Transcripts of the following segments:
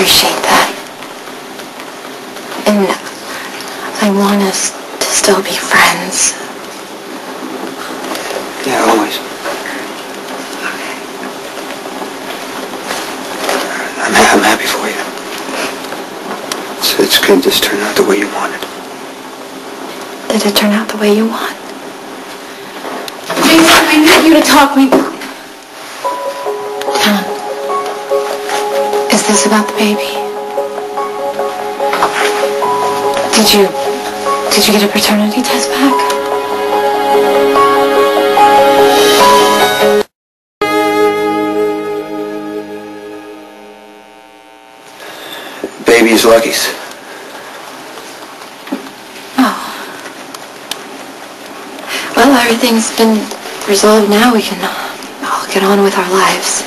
appreciate that. And I want us to still be friends. Yeah, always. I'm happy for you. It's good this turned out the way you wanted. Did it turn out the way you want? Jason, I need you to talk me. Helen, is this about the baby? Did you get a paternity test back? Baby is Lucky's. Oh. Well, everything's been resolved now. We can all get on with our lives.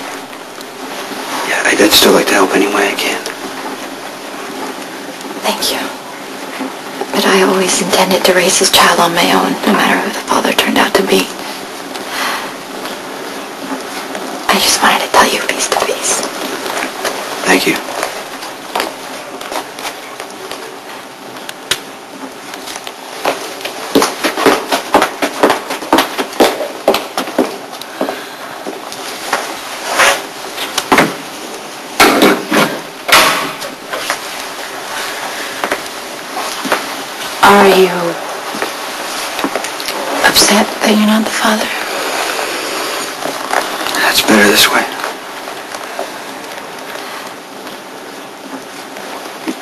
Yeah, I'd still like to help any way I can. Thank you. But I always intended to raise this child on my own, no matter who the father turned out to be. I just wanted to tell you face to face. Thank you. Are you upset that you're not the father? That's better this way.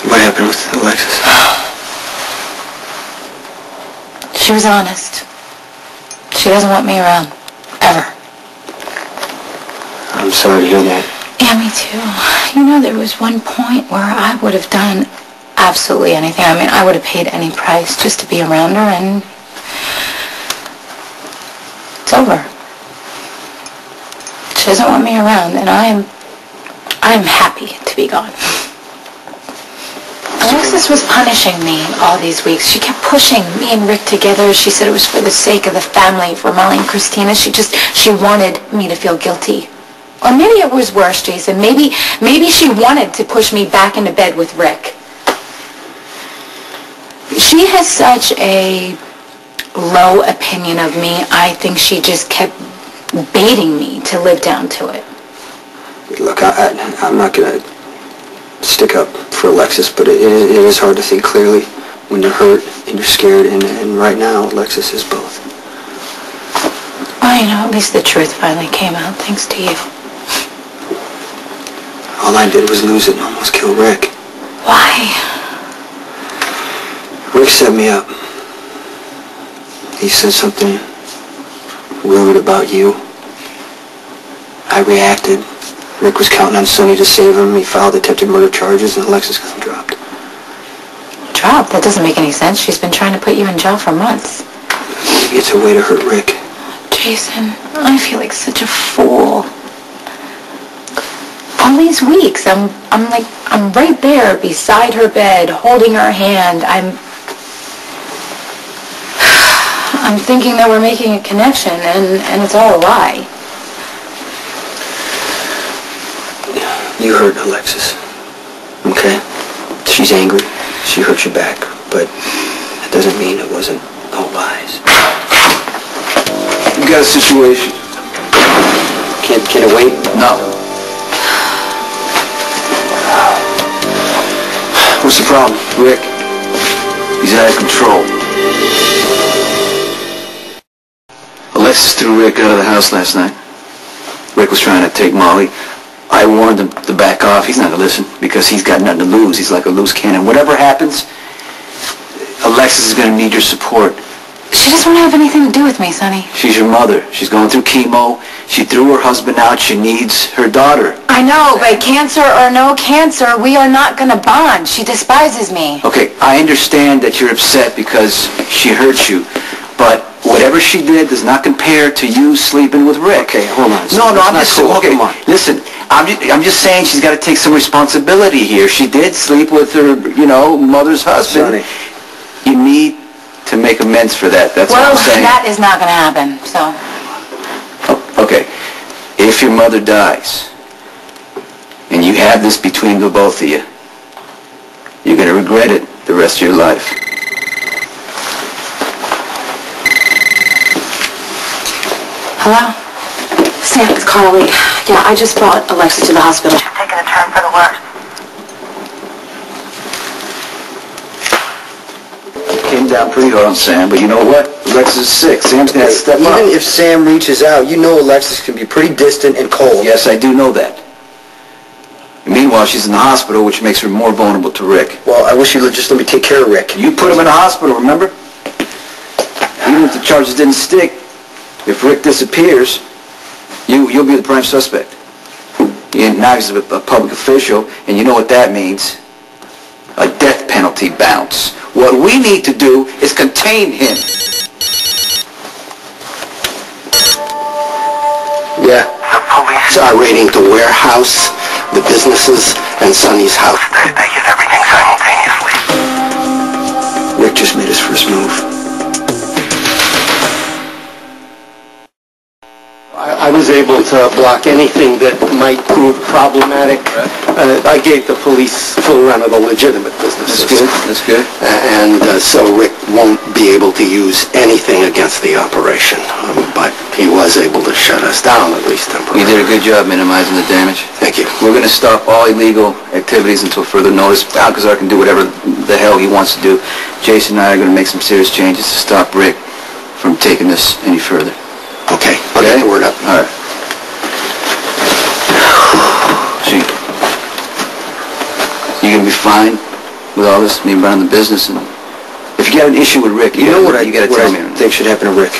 What happened with Alexis? She was honest. She doesn't want me around. Ever. I'm sorry to hear that. Yeah, me too. You know, there was one point where I would have done absolutely anything. I mean, I would have paid any price just to be around her, and it's over. She doesn't want me around, and I'm happy to be gone. Alexis was punishing me all these weeks. She kept pushing me and Rick together. She said it was for the sake of the family, for Molly and Christina. She wanted me to feel guilty. Or maybe it was worse, Jason. Maybe she wanted to push me back into bed with Rick. She has such a low opinion of me. I think she just kept baiting me to live down to it. Look, I'm not going to stick up for Alexis, but it is hard to think clearly when you're hurt and you're scared, and right now Alexis is both. Well, you know, at least the truth finally came out, thanks to you. All I did was lose it and almost kill Rick. Why? Rick set me up. He said something rude about you. I reacted. Rick was counting on Sonny to save him. He filed attempted murder charges, and Alexis got him dropped. Dropped? That doesn't make any sense. She's been trying to put you in jail for months. Maybe it's a way to hurt Rick. Jason, I feel like such a fool. All these weeks, I'm right there beside her bed, holding her hand. I'm thinking that we're making a connection, and it's all a lie. You hurt Alexis, okay? She's angry. She hurt you back, but that doesn't mean it wasn't all lies. You got a situation. Can it wait? No. What's the problem? Rick, he's out of control. Alexis threw Rick out of the house last night. Rick was trying to take Molly. I warned him to back off. He's not going to listen because he's got nothing to lose. He's like a loose cannon. Whatever happens, Alexis is going to need your support. She doesn't want to have anything to do with me, Sonny. She's your mother. She's going through chemo. She threw her husband out. She needs her daughter. I know, but cancer or no cancer, we are not going to bond. She despises me. Okay, I understand that you're upset because she hurt you, but whatever she did does not compare to you sleeping with Rick. Okay, hold on. No, I'm just cool. okay. Come on. Listen, I'm just saying she's got to take some responsibility here. She did sleep with her, mother's husband. Sonny. You need to make amends for that. That's what I'm saying. Well, that is not going to happen, so. Oh, okay. If your mother dies, And you have this between the both of you. You're going to regret it the rest of your life. Hello? Sam, it's Carly. Yeah, I just brought Alexis to the hospital. She's taking a turn for the worse. Came down pretty hard on Sam, but you know what? Alexis is sick. Sam's going to have to step up. Even if Sam reaches out, you know Alexis can be pretty distant and cold. Yes, I do know that. And meanwhile, she's in the hospital, which makes her more vulnerable to Rick. Well, I wish you'd just let me take care of Rick. You put him in the hospital, remember? Even if the charges didn't stick, if Rick disappears, you'll be the prime suspect. And now he's a public official, and you know what that means. A death penalty bounce. What we need to do is contain him. Yeah. The police are raiding the warehouse, the businesses, and Sonny's house. they hit everything simultaneously. Rick just made his first move. I was able to block anything that might prove problematic. I gave the police full run of the legitimate businesses. That's good. So Rick won't be able to use anything against the operation. But he was able to shut us down, at least temporarily. You did a good job minimizing the damage. Thank you. We're going to stop all illegal activities until further notice. Alcazar can do whatever the hell he wants to do. Jason and I are going to make some serious changes to stop Rick from taking this any further. Okay, I'll get the word up. All right. Gee, you going to be fine with all this, me running the business? And if you got an issue with Rick, You know what you got to tell me. I think should happen to Rick.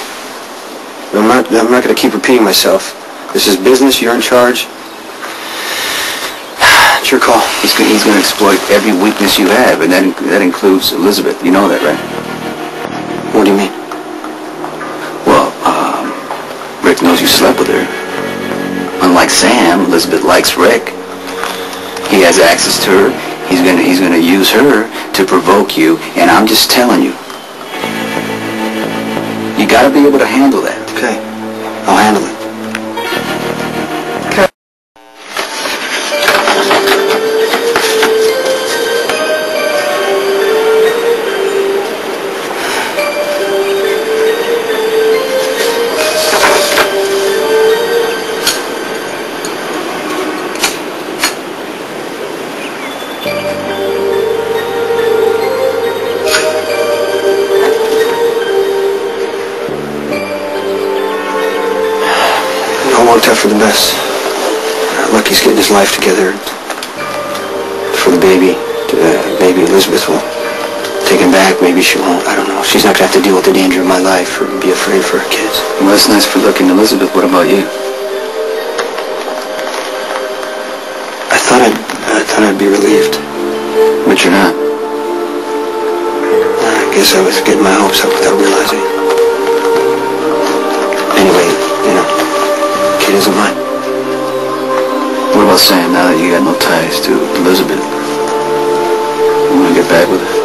I'm not going to keep repeating myself. This is business. You're in charge. It's your call. He's going to exploit every weakness you have, and that includes Elizabeth. You know that, right? What do you mean? Well, Rick knows you slept with her. Unlike Sam, Elizabeth likes Rick. He has access to her. He's gonna use her to provoke you, and I'm just telling you. You gotta be able to handle that. Okay. I'll handle it. Worked out for the best. Lucky's getting his life together. For the baby. Maybe Elizabeth will take him back. Maybe she won't. I don't know. She's not going to have to deal with the danger of my life or be afraid for her kids. Well, that's nice for Lucky and Elizabeth. What about you? I thought I'd be relieved. But you're not. I guess I was getting my hopes up without realizing. Anyway, kid isn't mine. What about Sam, now that you got no ties to Elizabeth? You want to get back with her?